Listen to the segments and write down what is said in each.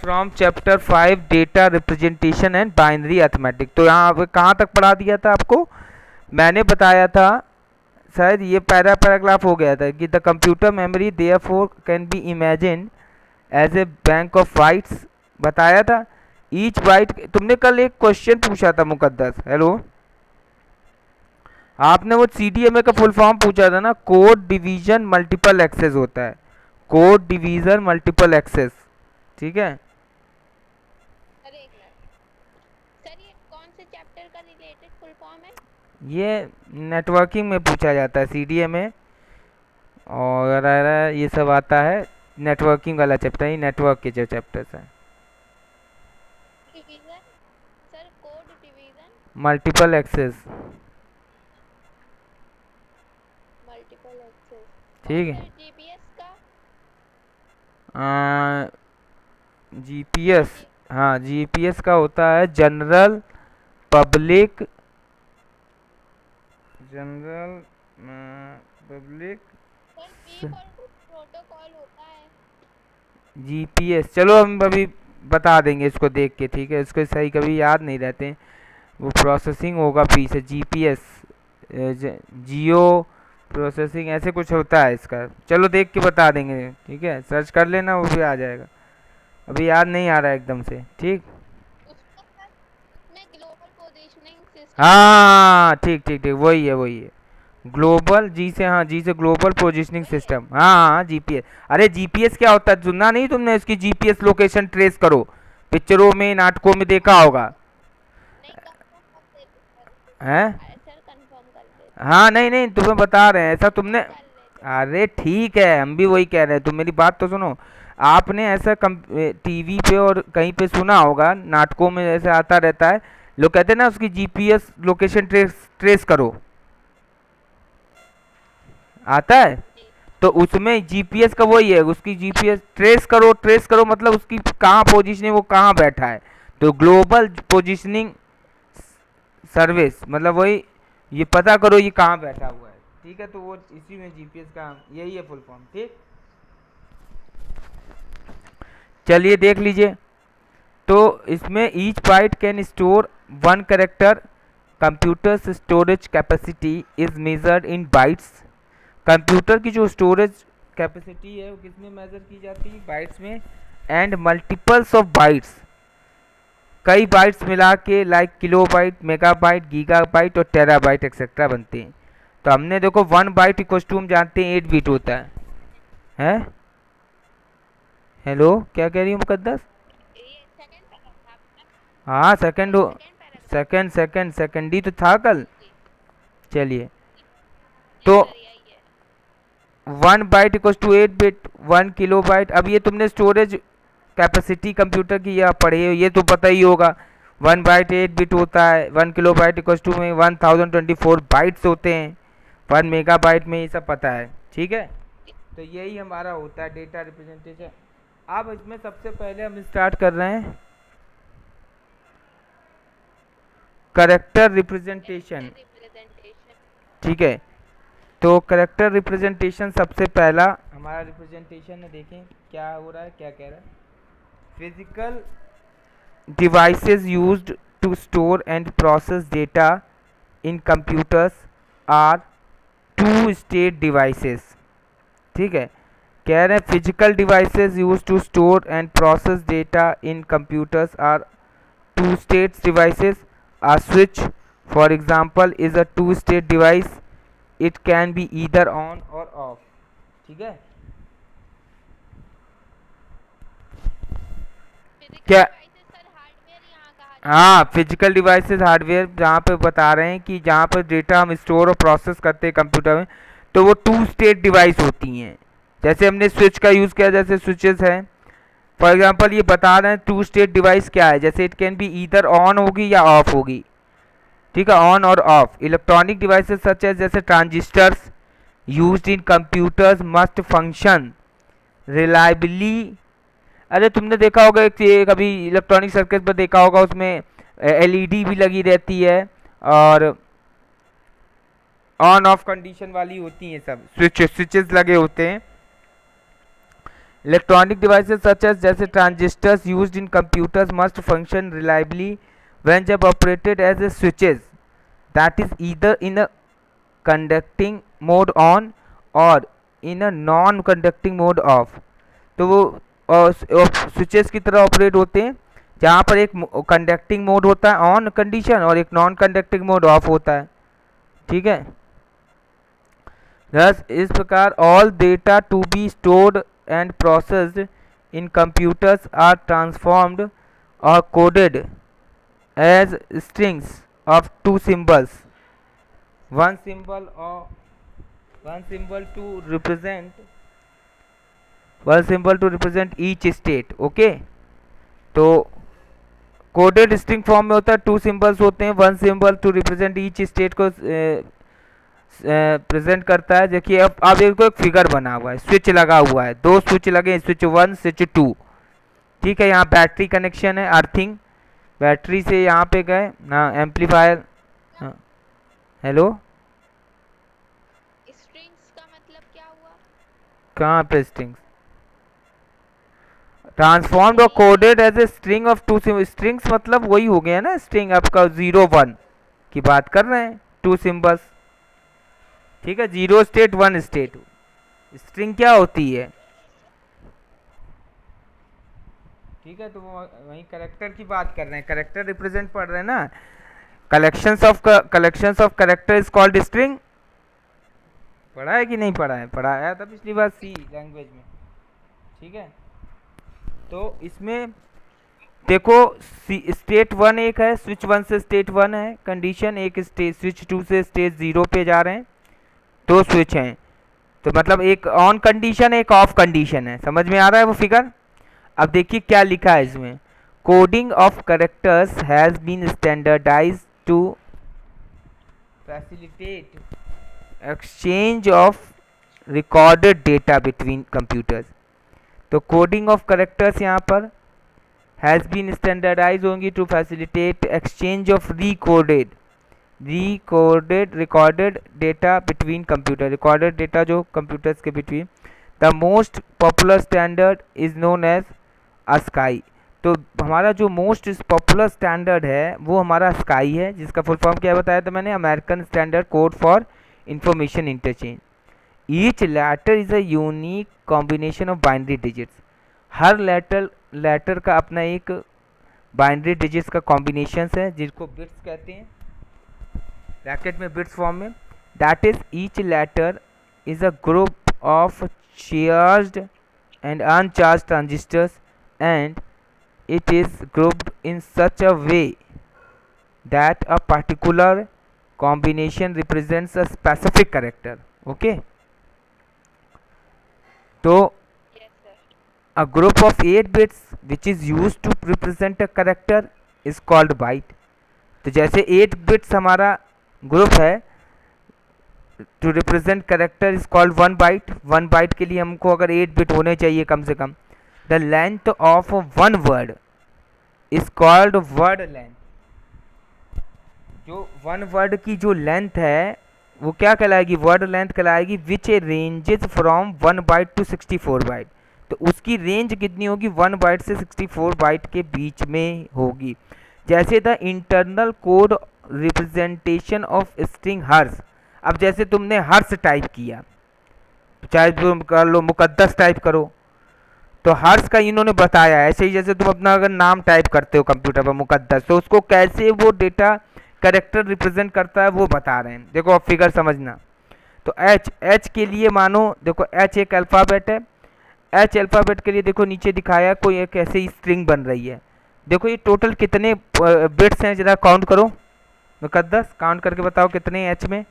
From chapter 5 data representation and binary arithmetic. तो यहाँ कहाँ तक पढ़ा दिया था आपको, मैंने बताया था, शायद ये पैराग्राफ हो गया था कि the computer memory therefore can be imagine as a bank of bytes, बताया था। ईच बाइट, तुमने कल एक क्वेश्चन पूछा था मुकद्दस, हेलो, आपने वो सीडीएमए का फुल फॉर्म पूछा था ना, कोड डिवीजन मल्टीपल एक्सेस होता है, कोड डिवीजन मल्टीपल एक्सेस, ठीक है। सर एक मिनट सर, ये कौन से चैप्टर का रिलेटेड फुल फॉर्म है? ये नेटवर्किंग में पूछा जाता है सीडीएमए और ये सब आता है, नेटवर्किंग वाला चैप्टर, ही नेटवर्क के जो चैप्टर्स हैं। Division sir, code division multiple access, multiple access, ठीक और है। सर जीपीएस का? जीपीएस, हाँ जीपीएस का होता है general public, general public sir P equal to protocol होता है। जीपीएस। चलो हम अभी बता देंगे इसको देख के, ठीक है, इसको सही कभी याद नहीं रहते, वो प्रोसेसिंग होगा पी से, जीपीएस जियो प्रोसेसिंग ऐसे कुछ होता है इसका, चलो देख के बता देंगे, ठीक है, सर्च कर लेना, वो भी आ जाएगा, अभी याद नहीं आ रहा है एकदम से, ठीक। उसका सर, उसमें ग्लोबल पोजीशनिंग सिस्टम। हाँ ठीक ठीक ठीक, वही है वही है, ग्लोबल जी से, हाँ जी से ग्लोबल पोजीशनिंग वही है। सिस्टम, हाँ हाँ जीपीएस। अरे जीपीएस क्या होता है, सुनना नहीं तुमने, इसकी जीपीएस लोकेशन ट्रेस करो, पिक्चरों में नाटकों में देखा होगा, नहीं, कंफर्म कर लेते सर। हैं। अरे सर कंफर्म कर लेते, हाँ नहीं नहीं, तुम्हें बता रहे हैं ऐसा तुमने, कंफर्म कर लेते। अरे ठीक है, हम भी वही कह रहे हैं, तुम मेरी बात तो सुनो। आपने ऐसा टीवी पे और कहीं पे सुना होगा, नाटकों में ऐसे आता रहता है, लोग कहते हैं ना उसकी जीपीएस लोकेशन ट्रेस करो, आता है। जी तो उसमें जीपीएस का वही है, उसकी जीपीएस ट्रेस करो मतलब उसकी कहाँ पोजीशनिंग, वो कहाँ बैठा है, तो ग्लोबल पोजीशनिंग सर्विस मतलब वही, ये पता करो ये कहाँ बैठा हुआ है, ठीक है, तो वो इसी में जीपीएस का यही है फुल फॉर्म, ठीक। चलिए देख लीजिए, तो इसमें each byte can store one character, computer storage capacity is measured in bytes. Computer की जो स्टोरेज कैपेसिटी है वो किसमें मेजर की जाती है, बाइट्स में, एंड मल्टीपल्स ऑफ बाइट्स, कई बाइट्स मिला के लाइक किलोबाइट, मेगाबाइट, गीगाबाइट और टेराबाइट एक्सेट्रा बनते हैं। तो हमने देखो 1 बाइट इक्वल टू हम जानते हैं 8 बिट होता है, हैं? हेलो, क्या कह रही हो मुकद्दस? ये सेकंड पैराग्राफ है। हाँ सेकंड सर हो, सेकंड पैराग्राफ। सेकंड ही तो था कल। जी चलिए, जी तो सर, यही है। 1 byte equal to 8 bit, 1 kilobyte. अब ये तुमने स्टोरेज कैपेसिटी कंप्यूटर की या पढ़े हो, ये तो पता ही होगा, 1 बाइट 8 बिट होता है, 1 किलोबाइट इक्वल टू में 1024 बाइट्स होते हैं, 1 मेगाबाइट में, ये सब पता है, ठीक है। तो यही हमारा होता है डेटा रिप्रेजेंटेशन। अब इसमें सबसे पहले हम स्टार्ट कर रहे हैं करेक्टर रिप्रेजेंटेशन, रिप्रेजेंटेशन। ठीक है। तो करेक्टर रिप्रेजेंटेशन सबसे पहला हमारा रिप्रेजेंटेशन है, देखें क्या हो रहा है, क्या कह रहा है, physical devices used to store and process data in computers are two state devices, ठीक है। कह रहे हैं physical devices use to store and process data in computers are two state devices. A switch, for example, is a two-state device. It can be either on or off, ठीक है। Physical क्या, devices sir hardware यहाँ कहा जाता हाँ है। Physical devices hardware, जहाँ पे बता रहे हैं कि जहाँ पर डेटा हम स्टोर और प्रोसेस करते हैं कंप्यूटर में, तो वो टू स्टेट डिवाइस होती हैं। जैसे हमने स्विच का यूज़ किया, जैसे स्विचेस हैं, फॉर एग्जांपल ये बता रहे हैं टू स्टेट डिवाइस क्या है, जैसे it can be either on होगी या ऑफ होगी, ठीक है, ऑन और off. Electronic devices such as जैसे transistors used in computers must function reliably. अरे तुमने देखा होगा एक कभी इलेक्ट्रॉनिक सर्किट पर देखा होगा, उसमें एलईडी भी लगी रहती है और ऑन ऑफ कंडीशन वाली होती हैं, सब स्विचेस लगे होते हैं। इलेक्ट्रॉनिक डिवाइसेस सच एज जैसे transistors used in computers must function reliably when जब operated as a switches that is either in a conducting mode on और in a non conducting mode off. तो वो switches की तरह operate होते हैं जहाँ पर एक कंडक्टिंग मोड होता है ऑन कंडीशन और एक नॉन कंडक्टिंग मोड ऑफ होता है, ठीक है। Thus, इस प्रकार all data to be stored and processed in computers are transformed or coded as strings of two symbols, one symbol or one symbol to represent each state, okay। तो coded string form में होता है, two symbols होते हैं, one symbol to represent each state को present करता है। देखिए अब एक फिगर बना हुआ है, स्विच लगा हुआ है, दो स्विच लगे, स्विच 1 स्विच 2, ठीक है। यहाँ बैटरी कनेक्शन है, अर्थिंग, बैटरी से यहाँ पे गए ना, एम्पलीफायर। हेलो, स्ट्रिंग्स का मतलब क्या हुआ? कहाँ पे स्ट्रिंग्स? ट्रांसफॉर्म्ड और coded as a string of two strings, मतलब वही हो गया ना, स्ट्रिंग आपका 0 1 की बात कर रहे हैं, टू सिंबल्स, ठीक है। 0 स्टेट 1 स्टेट। स्ट्रिंग क्या होती है, ठीक है। तो वही करेक्टर की बात कर रहे हैं, करेक्टर रिप्रेजेंट पढ़ रहे हैं ना। Collections of character is called string. पढ़ा है कि नहीं पढ़ा है? पढ़ाया था पिछली बार सी लैंग्वेज में, ठीक है। तो इसमें देखो स्टेट 1 एक है, स्विच 1 से स्टेट 1 है कंडीशन, एक स्विच 2 से स्टेट 0 पे जा रहे हैं, दो स्विच हैं। तो मतलब एक ऑन कंडीशन एक ऑफ कंडीशन है, समझ में आ रहा है वो फिगर। अब देखिए क्या लिखा है इसमें, coding of characters has been standardized to facilitate exchange of recorded data between computers. तो कोडिंग ऑफ कैरेक्टर्स यहाँ पर हैज़ बीन स्टैंडर्डाइज होंगी to facilitate exchange of recorded data between computer, recorded data जो कंप्यूटर्स के between. The most popular standard is known as ASCII. तो हमारा जो most popular standard है वो हमारा स्काई है, जिसका फुल फॉर्म क्या बताया था मैंने, American standard code for information interchange. Each letter is a unique combination of binary digits. हर लेटर का अपना एक बाइनरी डिजिट्स का कॉम्बिनेशंस है, जिसको बिट्स कहते हैं, ब्रैकेट में बिट्स फॉर्म में। That is each letter is a group of charged and uncharged transistors and it is grouped in such a way that a particular combination represents a specific character, okay। तो Yes, sir. a group of 8 bits which is used to represent a character is called byte। तो जैसे 8 bits हमारा group है to represent character is called 1 byte. 1 byte के लिए हमको अगर 8 bit होने चाहिए कम से कम। The length of 1 word is called word length. जो 1 वर्ड की जो लेंथ है वो क्या कहलाएगी, वर्ड लेंथ कहलाएगी, which a ranges from 1 byte to 64 byte. तो उसकी रेंज कितनी होगी, 1 बाइट से 64 बाइट के बीच में होगी। जैसे the internal code representation of string hers. अब जैसे तुमने हर्स टाइप किया, चाहे तुम कर लो मुकद्दस टाइप करो, तो हर्स का इन्होंने बताया। ऐसे ही जैसे तुम अपना अगर नाम टाइप करते हो कंप्यूटर पर मुकद्दस, तो उसको कैसे वो डेटा कैरेक्टर रिप्रेजेंट करता है वो बता रहे हैं। देखो अब फिगर समझना। तो एच के लिए मानो देखो एच एक अल्फ़ाबेट है, एच अल्फ़ाबेट के लिए देखो नीचे दिखाया कोई एक ऐसे ही स्ट्रिंग बन रही है। देखो ये टोटल कितने बिट्स हैं, जरा काउंट करो मुकद्दस, काउंट करके बताओ कितने एच में। एच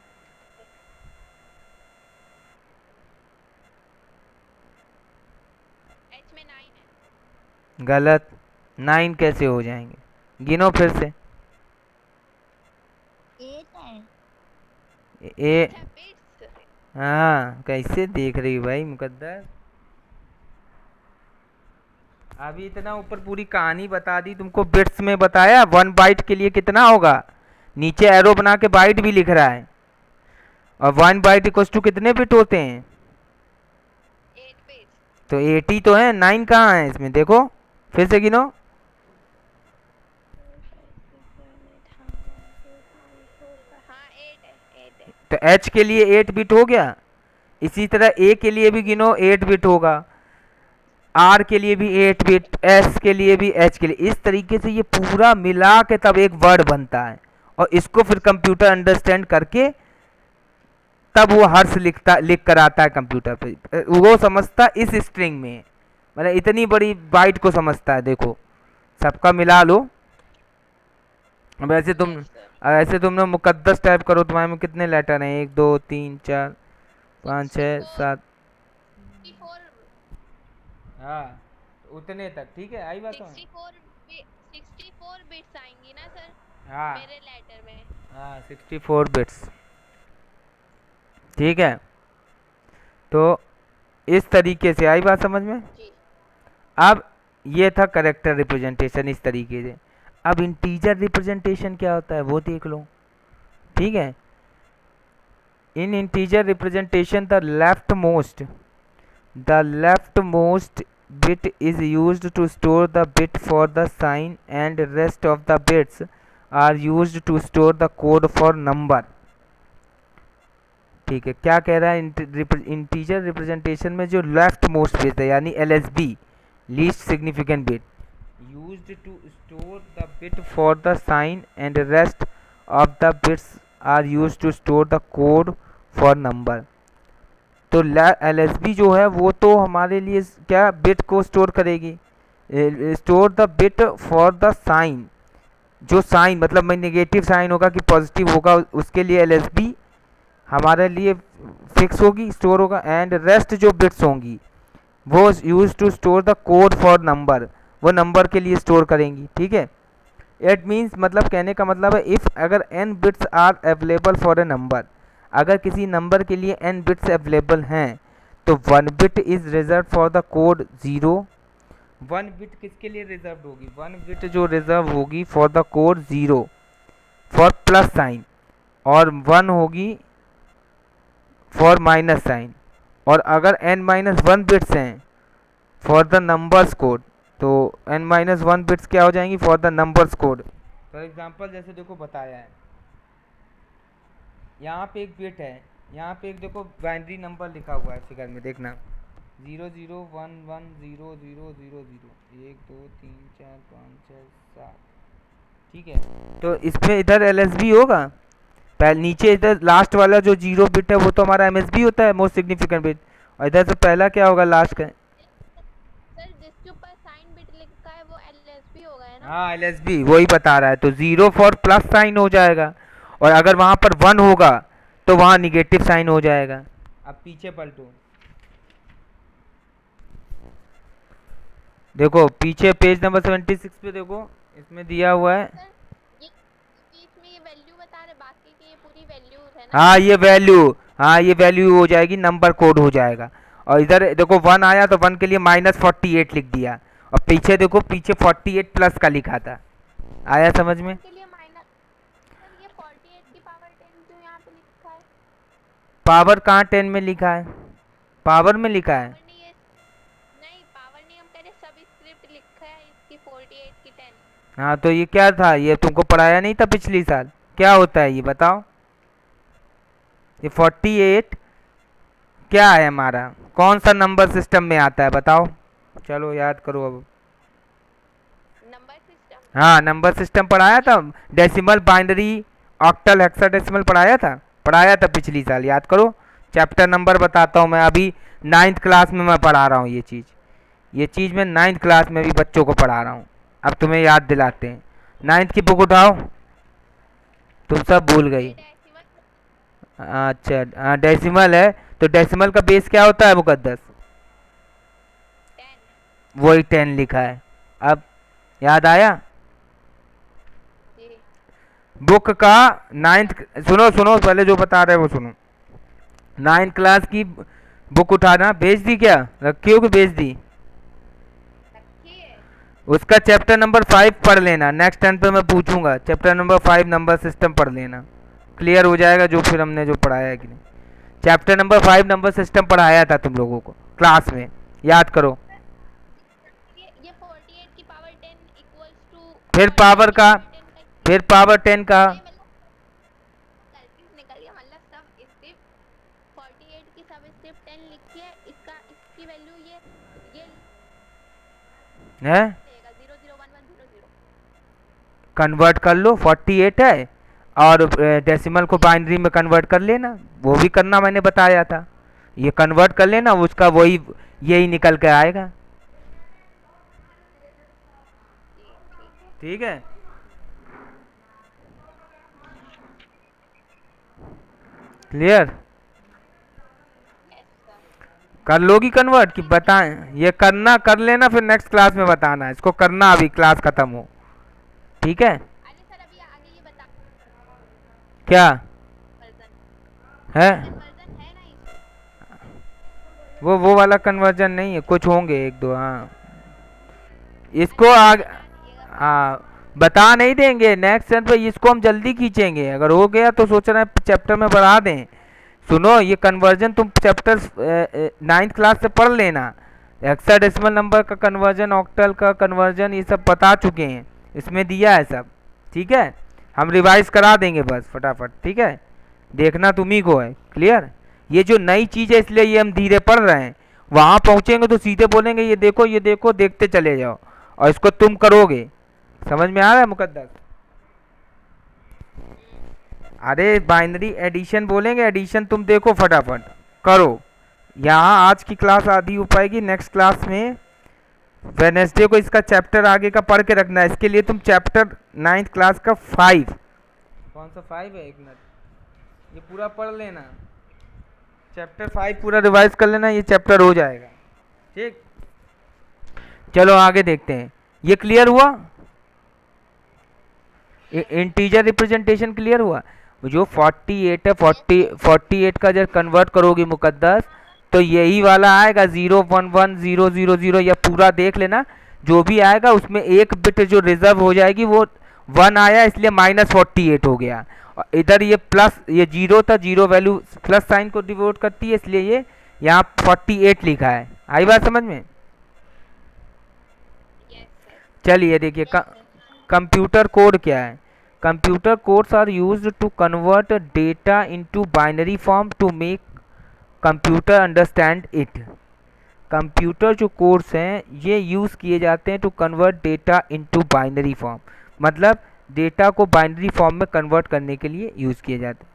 में 9 है। गलत, 9 कैसे हो जाएंगे, गिनो फिर से। 8 है। ए अच्छा बिट्स। हाँ, कैसे देख रही हो भाई मुकद्दस। अभी इतना ऊपर पूरी कहानी बता दी तुमको, बिट्स में बताया 1 बाइट के लिए कितना होगा, नीचे एरो बना के बाइट भी लिख रहा है। और 1 बाइट इक्वल्स टू कितने बिट होते हैं, 8 बिट्स। तो 80 तो है, 9 कहाँ है इसमें, देखो फिर से गिनो। हाँ 8 है, 8 है। तो h के लिए 8 बिट हो गया, इसी तरह a के लिए भी गिनो 8 बिट होगा, r के लिए भी 8 बिट, s के लिए भी, h के लिए। इस तरीके से ये पूरा मिला के तब एक वर्ड बनता है, और इसको फिर कंप्यूटर अंडरस्टैंड करके तब वो हर्ष लिख कर आता है कंप्यूटर पे। वो समझता इस स्ट्रिंग में, मतलब इतनी बड़ी बाइट को समझता है। देखो सबका मिला लो। अब ऐसे तुम, यस सर। ऐसे तुमने मुकद्दस टाइप करो, तुम्हारे में कितने लेटर हैं, 1 2 3 4 5 6 7। 64 हाँ उतने तक ठीक है, आई बात समझ। 64 बिट्स आएंगी ना सर हाँ मेरे लेटर में। हाँ 64 बिट्स, ठीक है। तो इस तरीके से आई बात समझ में। जी अब ये था करेक्टर रिप्रेजेंटेशन इस तरीके से। अब इंटीजर रिप्रेजेंटेशन क्या होता है वो देख लो, ठीक है। In integer representation the left most bit is used to store the bit for the sign and rest of the bits are used to store the code for number। ठीक है, क्या कह रहा है, इंटीजर रिप्रेजेंटेशन में जो left most bit है यानी LSB, least significant bit, used to store the bit for the sign and rest of the bits are used to store the code for number। तो LSB जो है वो तो हमारे लिए क्या बिट को स्टोर करेगी, store the bit for the sign, जो साइन मतलब में नेगेटिव साइन होगा कि पॉजिटिव होगा उसके लिए LSB हमारे लिए फिक्स होगी, स्टोर होगा। एंड रेस्ट जो बिट्स होंगी वो use to store the code for number, वो नंबर के लिए स्टोर करेंगी, ठीक है। इट मीन्स मतलब कहने का मतलब है इफ़ अगर n bits are available for a number, अगर किसी नंबर के लिए n बिट्स अवेलेबल हैं तो 1 bit is reserve for the code 0। 1 bit किसके लिए रिजर्व होगी, 1 बिट जो रिजर्व होगी for the code 0 for plus sign, और 1 होगी फॉर माइनस साइन। और अगर n-1 बिट्स हैं फॉर द नंबर्स कोड, तो n-1 बिट्स क्या हो जाएंगी for the numbers code. For example जैसे देखो बताया है, यहाँ पे एक बिट है, यहाँ पे एक देखो बाइनरी नंबर लिखा हुआ है फिगर में, देखना 00110000, 1 2 3 4 5 6 7, ठीक है। तो इसमें इधर LSB होगा, पहले नीचे इधर लास्ट वाला जो 0 बिट है वो तो हमारा MSB होता है, मोस्ट सिग्निफिकेंट बिट, और इधर से पहला क्या होगा लास्ट का। सर जिसके ऊपर साइन बिट लिखा है वो LSB होगा है ना। हाँ LSB वही बता रहा है, तो 0 फॉर प्लस साइन हो जाएगा, और अगर वहाँ पर 1 होगा तो वहाँ निगेटिव साइन हो जाएगा। अब पीछे पलटो, देखो पीछे पेज नंबर 76 पे देखो, इसमें दिया हुआ है। सर ये बीच में ये वैल्यू बता रहे, बाकी की ये पूरी वैल्यूज है ना। हाँ ये वैल्यू, हाँ ये वैल्यू हो जाएगी, नंबर कोड हो जाएगा। और इधर देखो 1 आया तो 1 के लिए -48 लिख दिया, और पीछे देखो पीछे 48 प्लस का लिखा था। आया समझ में। के लिए माइनस। सर ये 48 की पावर 10 क्यों यहाँ पे लिखा है। पावर कहाँ 10 में लिखा है, पावर में लिखा है। पावर नहीं है, नहीं पावर नहीं, हम कह रहे सब स्क्रिप्ट लिखा है इसकी 48 की 10। हाँ तो ये क्या था, ये तुमको पढ़ाया नहीं था पिछली साल, क्या होता है ये बताओ। ये 48 क्या है हमारा, कौन सा नंबर सिस्टम में आता है बताओ, चलो याद करो अब। Number system. हाँ नंबर सिस्टम पढ़ाया था, डेसिमल, बाइनरी, ऑक्टल, हेक्साडेसिमल पढ़ाया था पिछली साल, याद करो। चैप्टर नंबर बताता हूँ मैं, अभी 9th क्लास में मैं पढ़ा रहा हूँ ये चीज़ मैं 9th क्लास में भी बच्चों को पढ़ा रहा हूँ। अब तुम्हें याद दिलाते हैं, 9th की बुक उठाओ, तुम सब भूल गई। अच्छा हाँ डेसिमल है, तो डेसिमल का बेस क्या होता है मुकद्दस, 10। वही 10 लिखा है। अब याद आया। जी बुक का 9th, सुनो पहले जो बता रहे हैं वो सुनो। 9th क्लास की बुक उठाना, भेज दी क्या, रखी हो कि भेज दी। रखी है। उसका चैप्टर नंबर 5 पढ़ लेना, नेक्स्ट टाइम पे मैं पूछूंगा, चैप्टर नंबर 5 नंबर सिस्टम पढ़ लेना, क्लियर हो जाएगा जो फिर हमने जो पढ़ाया है कि नहीं। चैप्टर नंबर 5 नंबर सिस्टम पढ़ाया था तुम लोगों को क्लास में, याद करो। ये 48 की पावर 10 इक्वल्स टू फिर 48 पावर की का, पावर 10 का फिर पावर 10 का। नहीं मतलब गलती से निकल गया, मतलब सब स्टेप 48 की सब स्टेप 10 लिखी है, इसका इसकी वैल्यू ये है लेगा 001100। कन्वर्ट कर लो, 48 है और डेसिमल को बाइनरी में कन्वर्ट कर लेना, वो भी करना मैंने बताया था। ये कन्वर्ट कर लेना, उसका वही यही निकल के आएगा। जी ठीक है। ठीक है, क्लियर। Yes sir. कर लोगी कन्वर्ट कि बताएं? ये करना, कर लेना, फिर नेक्स्ट क्लास में बताना, इसको करना अभी क्लास खत्म हो। ठीक है। अरे सर अभी आगे ये बता क्या वर्जन, है? ये कन्वर्जन है ना इसमें? वो वाला कन्वर्जन नहीं है, कुछ होंगे एक दो। हाँ, इसको अरे सर आगे, बता दीजिएगा फिर। हाँ बता नहीं देंगे नेक्स्ट टर्न पे, इसको हम जल्दी खींचेंगे, अगर हो गया तो सोच रहे हैं चैप्टर में बढ़ा दें। सुनो, ये कन्वर्जन तुम चैप्टर 9th क्लास से पढ़ लेना। हेक्साडेसिमल नंबर का कन्वर्जन, ऑक्टल का कन्वर्जन, ये सब बता चुके हैं, इसमें दिया है सब। ठीक है, हम रिवाइज करा देंगे बस फटाफट। ठीक है, देखना तुम्ही को है। क्लियर। ये जो नई चीज़ है इसलिए ये हम धीरे पढ़ रहे हैं, वहाँ पहुँचेंगे तो सीधे बोलेंगे ये देखो ये देखो, देखते चले जाओ, और इसको तुम करोगे। समझ में आ रहा है मुकद्दस? अरे बाइनरी एडिशन बोलेंगे, एडिशन तुम देखो फटाफट करो। यहाँ आज की क्लास आधी हो पाएगी, नेक्स्ट क्लास में वेनेसडे को इसका चैप्टर आगे का पढ़ के रखना है। इसके लिए तुम चैप्टर 9th क्लास का 5, कौन सा 5 है, एक मिनट, ये पूरा पढ़ लेना, चैप्टर 5 पूरा रिवाइज कर लेना, ये चैप्टर हो जाएगा। ठीक, चलो आगे देखते हैं। ये क्लियर हुआ? इंटीजर रिप्रेजेंटेशन क्लियर हुआ? जो 48 है, 48 का जब कन्वर्ट करोगी मुकद्दस, तो यही वाला आएगा 011000, या पूरा देख लेना, जो भी आएगा उसमें एक बिट जो रिजर्व हो जाएगी वो 1 आया, इसलिए -48 हो गया। और इधर ये प्लस, ये जीरो था, जीरो वैल्यू प्लस साइन को डिवोट करती है, इसलिए ये यहाँ 48 लिखा है। आई बात समझ में? Yes sir. चलिए देखिए, कंप्यूटर कोड क्या है। Computer codes are used to convert data into binary form to make computer understand it. Computer जो कोड्स हैं ये यूज़ किए जाते हैं to convert data into binary form, मतलब डेटा को बाइनरी फॉर्म में कन्वर्ट करने के लिए यूज़ किए जाते हैं।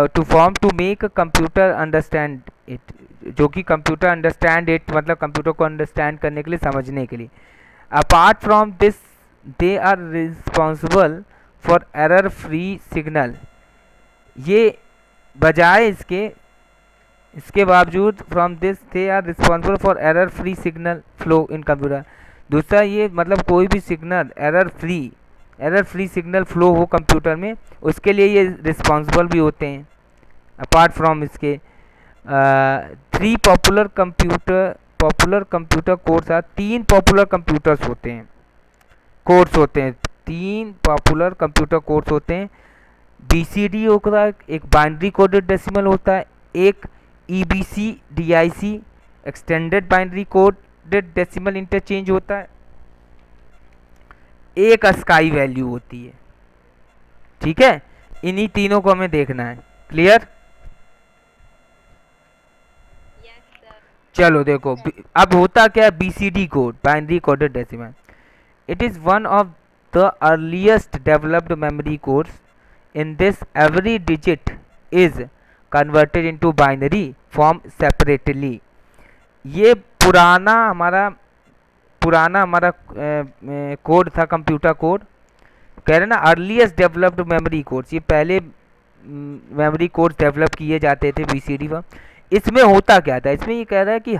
To form to make computer understand it, जो कि कंप्यूटर अंडरस्टैंड इट मतलब कंप्यूटर को अंडरस्टैंड करने के लिए, समझने के लिए। Apart from this they are responsible for error free signal. ये बजाय इसके बावजूद from this they are responsible for error free signal flow in computer. दूसरा ये मतलब कोई भी signal error free signal flow हो कंप्यूटर में, उसके लिए ये रिस्पॉन्सिबल भी होते हैं। अपार्ट फ्रॉम इसके 3 popular computer codes are, 3 popular computers होते हैं, कोड्स होते हैं, 3 पॉपुलर कंप्यूटर कोड्स होते हैं। BCD होता है, एक बाइनरी कोडेड डेसिमल होता है, एक EBC DIC extended binary coded decimal interchange होता है, एक स्काई वैल्यू होती है। ठीक है, इन्हीं तीनों को हमें देखना है। क्लियर? Yes sir. चलो देखो, अब होता क्या है BCD code, binary coded decimal. It is one of the earliest developed memory codes. In this every digit is converted into binary form separately. ये पुराना हमारा कोड था, कंप्यूटर कोड। कह रहे ना अर्लीस्ट डेवलप्ड मेमोरी कोड्स, ये पहले memory codes develop किए जाते थे BCD पर। इसमें होता क्या था, इसमें ये कह रहा है कि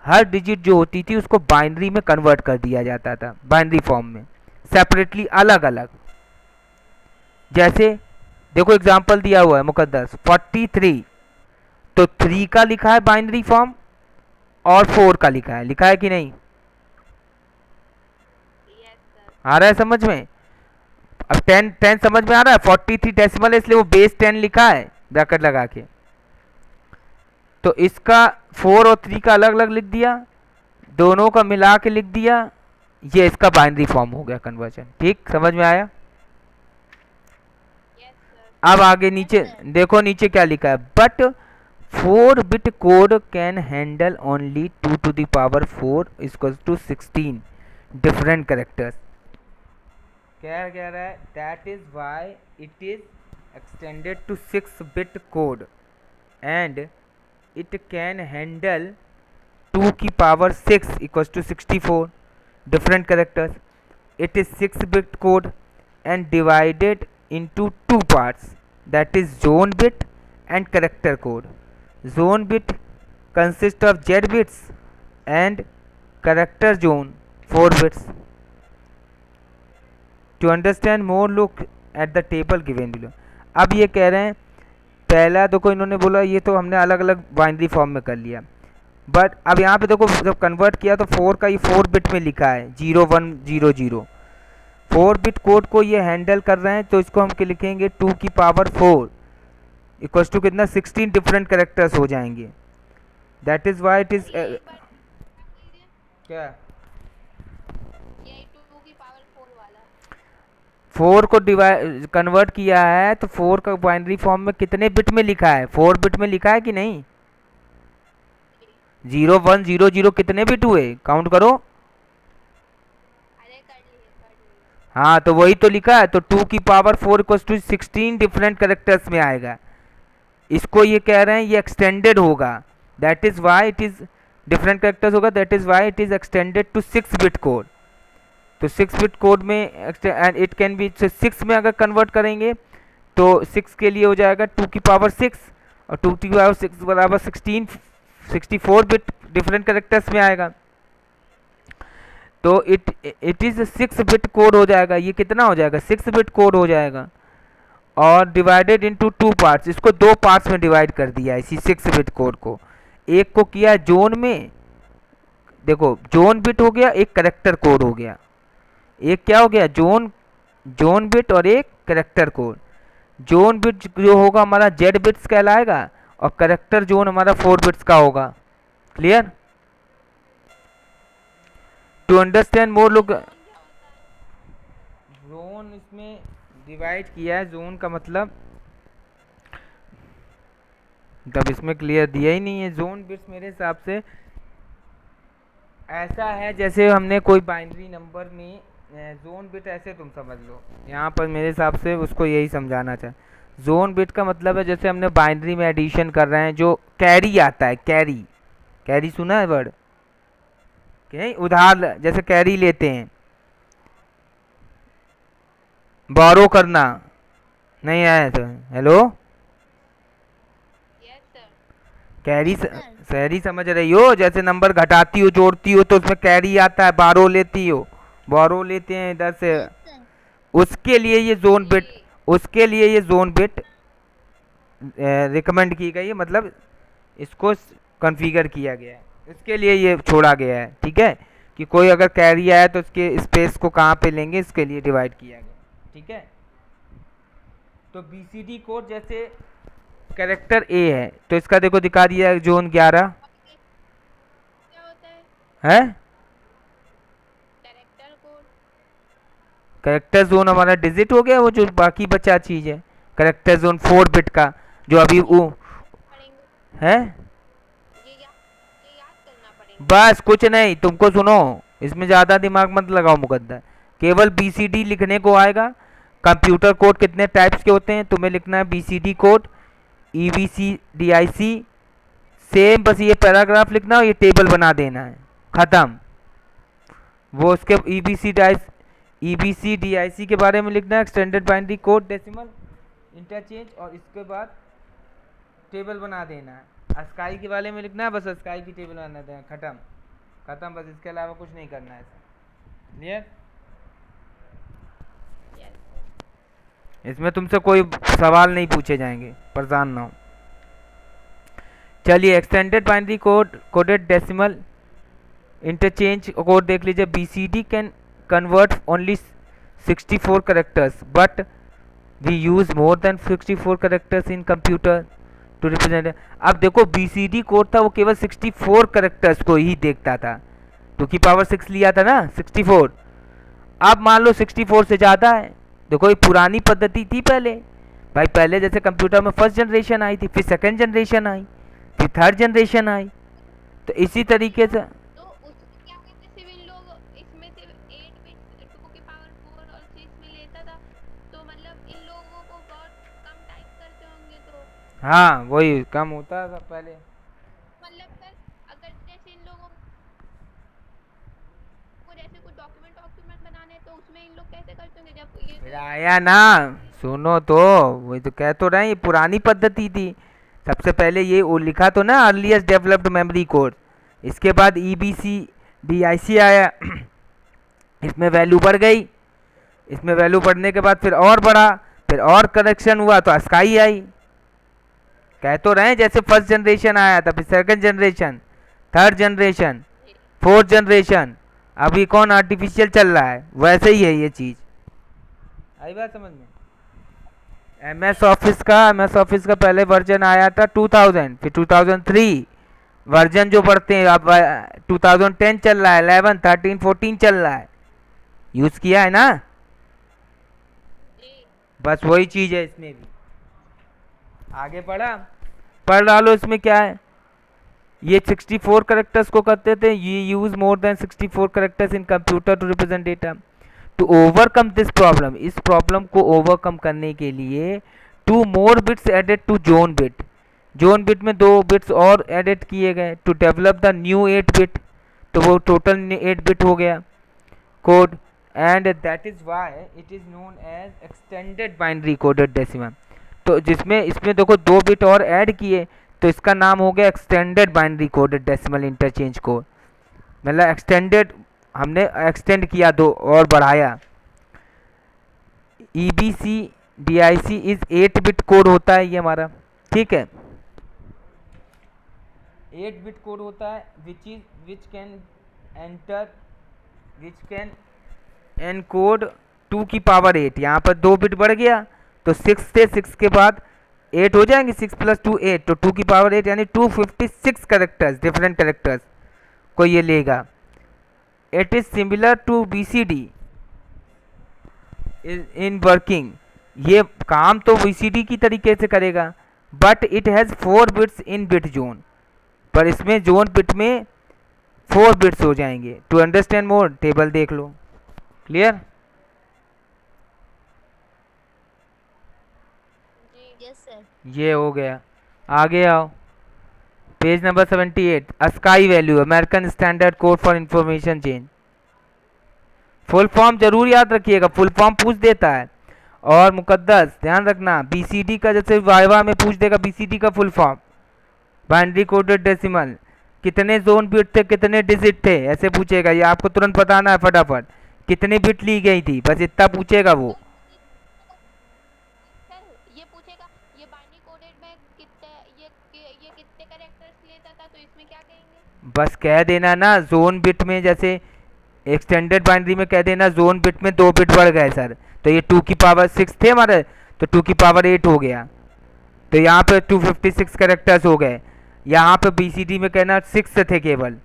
हर डिजिट जो होती थी उसको बाइनरी में कन्वर्ट कर दिया जाता था, बाइनरी फॉर्म में, सेपरेटली, अलग अलग। जैसे देखो एग्जांपल दिया हुआ है मुकद्दस, 43, तो 3 का लिखा है बाइनरी फॉर्म और 4 का लिखा है कि नहीं? Yes sir. आ रहा है समझ में? अब 10 समझ में आ रहा है? 43 डेसिमल है इसलिए वो बेस 10 लिखा है ब्रैकेट लगा के। तो इसका 4 और 3 का अलग अलग लिख दिया, दोनों का मिला के लिख दिया, ये इसका बाइनरी फॉर्म हो गया कन्वर्जन। ठीक, समझ में आया? Yes sir. अब आगे नीचे देखो, नीचे क्या लिखा है, but 4 bit code can handle only 2 to the power 4 equals to 16 different characters. क्या कह रहा है, that is why it is extended to 6 bit code and it can handle 2 की power 6 equals to 64 different characters. It is 6 bit code and divided into two parts, that is zone bit and character code. Zone bit consists of Z bits and character zone 4 bits. To understand more, look at the table given below. अब ये कह रहे हैं, पहला देखो इन्होंने बोला ये तो हमने अलग अलग बाइनरी फॉर्म में कर लिया, बट अब यहाँ पे देखो जब कन्वर्ट किया तो 4 का ये 4 बिट में लिखा है 0100। 4 बिट कोड को ये हैंडल कर रहे हैं, तो इसको हम लिखेंगे 2 की पावर 4 इक्वल्स टू कितना 16 डिफरेंट कैरेक्टर्स हो जाएंगे। That is why it is क्या यही 2 की पावर 4 वाला 4 को डिवाइड कन्वर्ट किया है, तो 4 का बाइनरी फॉर्म में कितने बिट में लिखा है, 4 बिट में लिखा है कि नहीं? 0100 कितने बिट हुए, काउंट करो। अरे कर लिए हाँ तो वही तो लिखा है, तो 2 की power 4 equals to 16 different characters में आएगा। इसको ये कह रहे हैं ये एक्सटेंडेड होगा, that is why it is different characters होगा, that is why it is extended to 6 bit code. तो 6 बिट कोड में एंड इट कैन बी 6 में अगर कन्वर्ट करेंगे तो 6 के लिए हो जाएगा 2 की पावर 6 और 2 की पावर 6 बराबर 64 बिट डिफरेंट कैरेक्टर्स में आएगा। तो इट इज 6 बिट कोड हो जाएगा। ये कितना हो जाएगा, 6 बिट कोड हो जाएगा और डिवाइडेड इनटू 2 पार्ट्स। इसको 2 पार्ट्स में डिवाइड कर दिया इसी 6 बिट कोड को। एक को किया जोन में, देखो जोन बिट हो गया, एक करेक्टर कोड हो गया। एक क्या हो गया, जोन बिट और एक करेक्टर कोड। जोन बिट जो होगा हमारा जेड बिट्स कहलाएगा और करेक्टर जोन हमारा 4 बिट्स का होगा। Clear? To understand more look, zone इसमें डिवाइड किया है, जोन का मतलब तब इसमें क्लियर दिया ही नहीं है। जोन बिट्स मेरे हिसाब से ऐसा है जैसे हमने कोई बाइनरी नंबर में जोन बिट ऐसे तुम समझ लो, यहाँ पर मेरे हिसाब से उसको यही समझाना चाहे। जोन बिट का मतलब है जैसे हमने बाइनरी में एडिशन कर रहे हैं, जो कैरी आता है, कैरी सुना है वर्ड? नहीं, उधार जैसे कैरी लेते हैं, बोरो करना नहीं आया तो हेलो यस सर कैरी शहरी समझ रही हो, जैसे नंबर घटाती हो जोड़ती हो तो उसमें कैरी आता है, बारो लेती हो, बोरो लेते हैं इधर से, उसके लिए ये जोन बिट, उसके लिए ये जोन बिट रिकमेंड की गई है, मतलब इसको कॉन्फ़िगर किया गया है, इसके लिए ये छोड़ा गया है। ठीक है, कि कोई अगर कैरी आया तो उसके स्पेस को कहाँ पे लेंगे, इसके लिए डिवाइड किया गया। ठीक है, तो बीसीडी कोड जैसे कैरेक्टर ए है तो इसका देखो दिखा दिया है जोन 11 क्या होता है। कैरेक्टर कोड कैरेक्टर जोन हमारा डिजिट हो गया, वो जो बाकी बचा चीज है कैरेक्टर जोन 4 बिट का, जो अभी वो पढ़ेंगे है। ये याद करना पड़ेगा। बस कुछ नहीं, तुमको सुनो, इसमें ज़्यादा दिमाग मत लगाओ मुकद्दर, केवल बीसीडी लिखने को आएगा। कंप्यूटर कोड कितने टाइप्स के होते हैं, तुम्हें लिखना है BCD code, EBC DIC, same बस ये पैराग्राफ लिखना और ये टेबल बना देना है, ख़त्म। वो उसके ईबीसी डीआईसी के बारे में लिखना है, extended binary code decimal interchange, और इसके बाद टेबल बना देना है। अस्काई के बारे में लिखना है, बस अस्काई की टेबल बना देना, ख़त्म, बस इसके अलावा कुछ नहीं करना है। क्लियर? इसमें तुमसे कोई सवाल नहीं पूछे जाएंगे, परेशान ना हो। चलिए extended binary code, coded decimal interchange code देख लीजिए। BCD can convert only 64 characters but we use more than 64 characters in computer. To represent. अब देखो बीसीडी कोड था वो केवल 64 करेक्टर्स को ही देखता था, 2 की पावर 6 लिया था ना 64। अब मान लो 64 से ज़्यादा है। देखो ये पुरानी पद्धति थी पहले भाई, पहले जैसे कंप्यूटर में फर्स्ट जनरेशन आई थी, फिर सेकंड जनरेशन आई, फिर थर्ड जनरेशन आई, तो इसी तरीके से तो उसमें क्या कहते सिविल लोग इसमें से 8 बिट 2 की पावर 4 और 6 में लेता था, तो मतलब इन लोगों को बहुत कम टाइप करते होंगे, तो हाँ वही कम होता था पहले। मतलब सर अगर जैसे इन लोगों को जैसे कुछ डॉक्यूमेंट डॉक्यूमेंट बनाने हैं, तो उसमें इन लोग कैसे करते होंगे जब ये फिर तो आया ना, सुनो तो, वही तो कह तो रहे, ये पुरानी पद्धति थी। सबसे पहले ये वो लिखा तो ना अर्लीस्ट डेवलप्ड मेमोरी कोड, इसके बाद ईबीसी डीआईसी आया इसमें वैल्यू बढ़ गई, इसमें वैल्यू बढ़ने के बाद फिर और बढ़ा, फिर और करेक्शन हुआ तो अस्काई आई। कह तो रहे हैं जैसे फर्स्ट जनरेशन आया था, फिर second generation, third generation, fourth generation, अभी कौन आर्टिफिशियल चल रहा है, वैसे ही है ये चीज़। आई बात समझ में? एमएस ऑफिस का पहले वर्जन आया था 2000, फिर 2003, वर्जन जो बढ़ते हैं अब 2010 चल रहा है, 11 13 14 चल रहा है, यूज़ किया है ना। जी बस वही चीज़ है इसमें भी। आगे पढ़ डालो, इसमें क्या है, ये 64 करेक्टर्स को करते थे, ये use more than 64 characters in computer to represent data. To overcome this problem, इस प्रॉब्लम को ओवरकम करने के लिए 2 more bits added to zone bit, zone bit में 2 बिट्स और एडिट किए गए to develop the new 8 bit, तो वो टोटल 8 बिट हो गया code, and that is why it is known as extended binary coded decimal. तो जिसमें इसमें देखो 2 बिट और ऐड किए, तो इसका नाम हो गया extended binary coded decimal interchange code, मतलब एक्सटेंडेड, हमने एक्सटेंड किया, दो और बढ़ाया। EBC DIC is 8 bit code होता है ये हमारा, ठीक है, 8 बिट कोड होता है, विच कैन एनकोड 2 की पावर 8। यहाँ पर 2 बिट बढ़ गया तो 6 से 6 के बाद 8 हो जाएंगे, 6 + 2 8, तो 2 की पावर 8 यानी 256 करेक्टर्स, डिफरेंट करेक्टर्स को ये लेगा। It is similar to BCD in working, ये काम तो बीसीडी की तरीके से करेगा, but it has 4 bits in bit zone, पर इसमें जोन बिट में 4 बिट्स हो जाएंगे। टू अंडरस्टैंड मोर टेबल देख लो, क्लियर? जी यस सर। ये हो गया। आगे आओ, page number 78, ASCII value American standard code for information change. Full form जरूर याद रखिएगा, फुल फॉर्म पूछ देता है। और मुकद्दस ध्यान रखना, बीसीडी का जैसे वाइवा में पूछ देगा, बीसीडी का full form binary coded decimal, कितने जोन बिट थे, कितने डिजिट थे, ऐसे पूछेगा, ये आपको तुरंत बताना है फटाफट, कितनी बिट ली गई थी, बस इतना पूछेगा वो। सर ये पूछेगा ये बाइनरी कोडेड में कितने ये कितने कैरेक्टर्स लेता था, तो इसमें क्या कहेंगे? बस कह देना ना जोन बिट में, जैसे एक्सटेंडेड बाइनरी में कह देना जोन बिट में 2 बिट बढ़ गए सर, तो ये 2 की पावर 6 थे हमारे, तो 2 की पावर 8 हो गया, तो यहाँ पे 256 करेक्टर्स हो गए। यहाँ पे बीसीडी में कहना 6 थे केवल,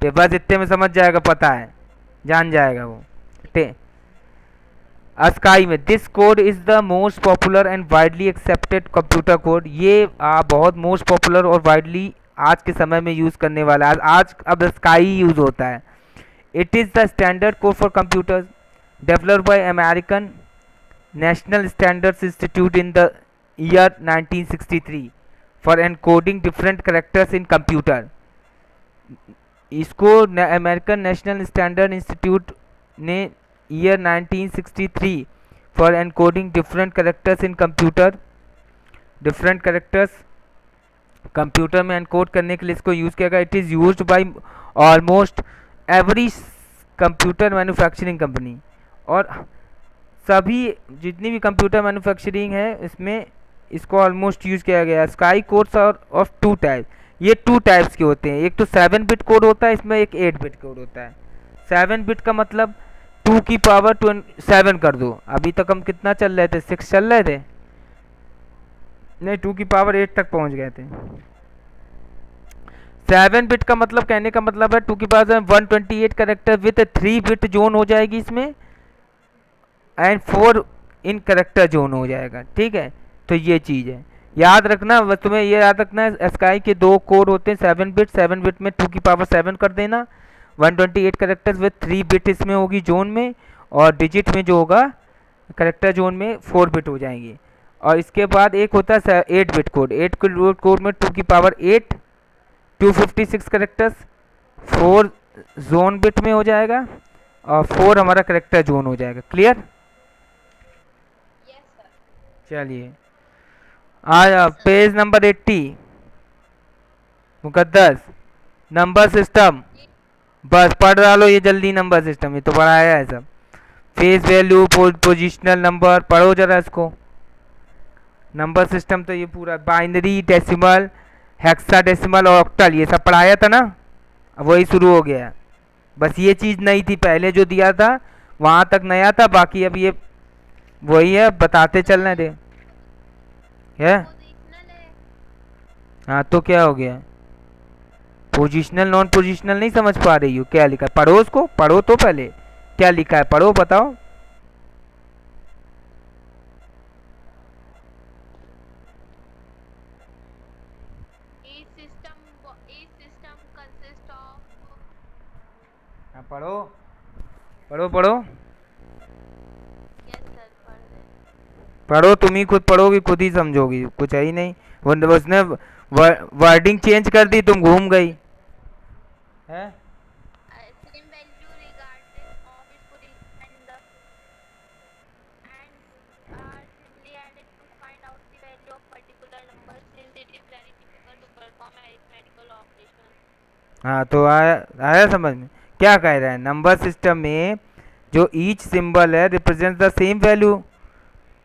तो बस इतने में समझ जाएगा, पता है, जान जाएगा वो। अस्काई में this code is the most popular and widely accepted computer code, ये बहुत मोस्ट पॉपुलर और वाइडली आज के समय में यूज़ करने वाला है, आज अब अस्काई यूज़ होता है। It is the standard code for computers developed by American national standards institute in the year 1963 for encoding different characters in computer. इसको अमेरिकन नेशनल स्टैंडर्ड इंस्टीट्यूट ने year 1963 for encoding different characters in computer, different characters computer में encode करने के लिए इसको use किया गया। It is used by almost every computer manufacturing company, और सभी जितनी भी कंप्यूटर मैन्युफैक्चरिंग है इसमें इसको ऑलमोस्ट यूज़ किया गया। स्काई कोड्स और ऑफ 2 टाइप, ये 2 टाइप्स के होते हैं, एक तो 7 बिट कोड होता है, इसमें एक 8 बिट कोड होता है। 7 बिट का मतलब 2 की पावर 7 कर दो, अभी तक हम कितना चल रहे थे, 6 चल रहे थे, नहीं 2 की पावर 8 तक पहुंच गए थे। 7 बिट का मतलब, कहने का मतलब है 2 की power 128 character with 3 bit zone हो जाएगी इसमें, एंड 4 इन करेक्टर जोन हो जाएगा। ठीक है, तो ये चीज़ है, याद रखना। बस तुम्हें ये याद रखना है, स्काई के 2 कोड होते हैं 7 बिट। 7 बिट में 2 की पावर 7 कर देना, 128 करेक्टर्स विथ 3 बिट इसमें होगी जोन में, और डिजिट में जो होगा करेक्टर जोन में 4 बिट हो जाएंगी। और इसके बाद एक होता है 8 बिट कोड। 8 कोड में 2 की पावर 8 256 करेक्टर्स 4 जोन बिट में हो जाएगा, और 4 हमारा करेक्टर जोन हो जाएगा। क्लियर? Yes sir. चलिए आ पेज नंबर 80 मुकद्दस, नंबर सिस्टम। बस पढ़ डालो ये जल्दी, नंबर सिस्टम ये तो पढ़ाया है सब। फेस वैल्यू, पोजिशनल नंबर, पढ़ो जरा इसको। नंबर सिस्टम तो ये पूरा बाइनरी, डेसिमल, हेक्साडेसिमल और ऑक्टल ये सब पढ़ाया था ना, अब वही शुरू हो गया। बस ये चीज़ नहीं थी, पहले जो दिया था वहाँ तक नया था, बाकी अब ये वही है, बताते चलने दे। है पोजीशनल है। हाँ तो क्या हो गया? पोजिशनल नॉन पोजिशनल नहीं समझ पा रही हो? क्या लिखा है, पढ़ो उसको, पढ़ो तो पहले क्या लिखा है, पढ़ो बताओ। Each system consists of। हाँ पढ़ो पढ़ो पढ़ो यस सर, पढ़ रहे। पढ़ो, तुम ही खुद पढ़ोगी खुद ही समझोगी, कुछ है ही नहीं। उसने वर्डिंग चेंज कर दी, तुम घूम गई है। Same value regardless of its position and are simply added to find out the value of particular number since it is very difficult to perform arithmetical operations। हाँ तो आया समझ में क्या कह रहा है? नंबर सिस्टम में जो ईच सिंबल है represents the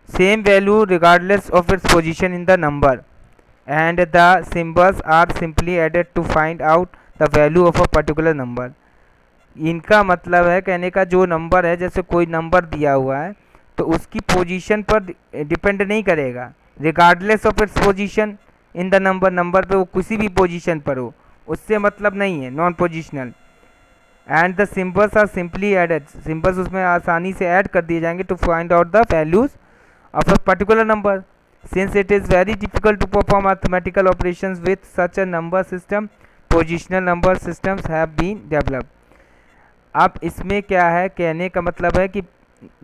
same value regardless of its position in the number, and the symbols are simply added to find out the value of a particular number. इनका मतलब है, कहने का जो नंबर है, जैसे कोई नंबर दिया हुआ है तो उसकी पोजीशन पर डिपेंड नहीं करेगा, regardless of its position in the number पे वो किसी भी पोजीशन पर हो, उससे मतलब नहीं है, non positional. And the symbols are simply added, symbols उसमें आसानी से ऐड कर दिए जाएंगे to find out the values of a particular number. Since it is very difficult to perform mathematical operations with such a number system, positional number systems have been developed. अब इसमें क्या है, कहने का मतलब है कि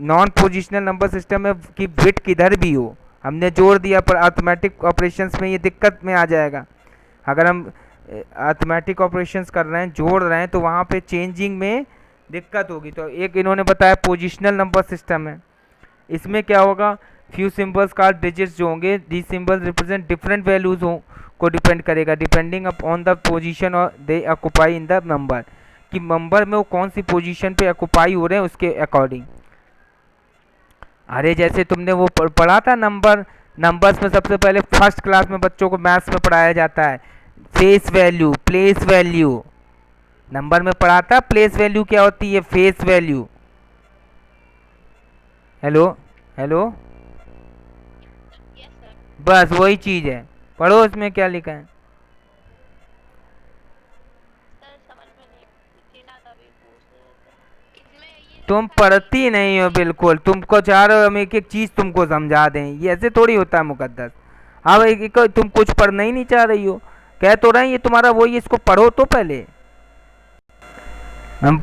नॉन पोजिशनल नंबर सिस्टम में कि बिट किधर भी हो, हमने जोड़ दिया, पर अर्थमेटिक ऑपरेशंस में ये दिक्कत में आ जाएगा। अगर हम अर्थमेटिक ऑपरेशंस कर रहे हैं, जोड़ रहे हैं, तो वहाँ पे चेंजिंग में दिक्कत होगी। तो एक इन्होंने बताया पोजिशनल नंबर सिस्टम है, इसमें क्या होगा, फ्यू सिंबल्स का डिजिट्स जो होंगे, दी सिंबल्स रिप्रेजेंट डिफरेंट वैल्यूज को डिपेंड करेगा डिपेंडिंग अपॉन द पोजीशन और दे ऑक्युपाई इन द नंबर, कि नंबर में वो कौन सी पोजीशन पे ऑक्युपाई हो रहे हैं उसके अकॉर्डिंग। अरे जैसे तुमने वो पढ़ा था नंबर्स में सबसे पहले फर्स्ट क्लास में बच्चों को मैथ्स में पढ़ाया जाता है face value, place value. Number में पढ़ा था प्लेस वैल्यू क्या होती है, face value. Hello hello, yes sir. बस वही चीज़ है, पढ़ो इसमें क्या लिखा है। सर समझ में नहीं, जीना तभी पूछ रहे थे इसमें ये तुम लिखा है कि पढ़ती नहीं हो बिल्कुल, तुमको चाह रहे हो हम एक एक चीज़ तुमको समझा दें, ये ऐसे थोड़ी होता है मुकद्दस। अब एक तुम कुछ पढ़ना ही नहीं चाह रही हो, कह तो रहे हैं ये तुम्हारा वही, इसको पढ़ो तो पहले। हम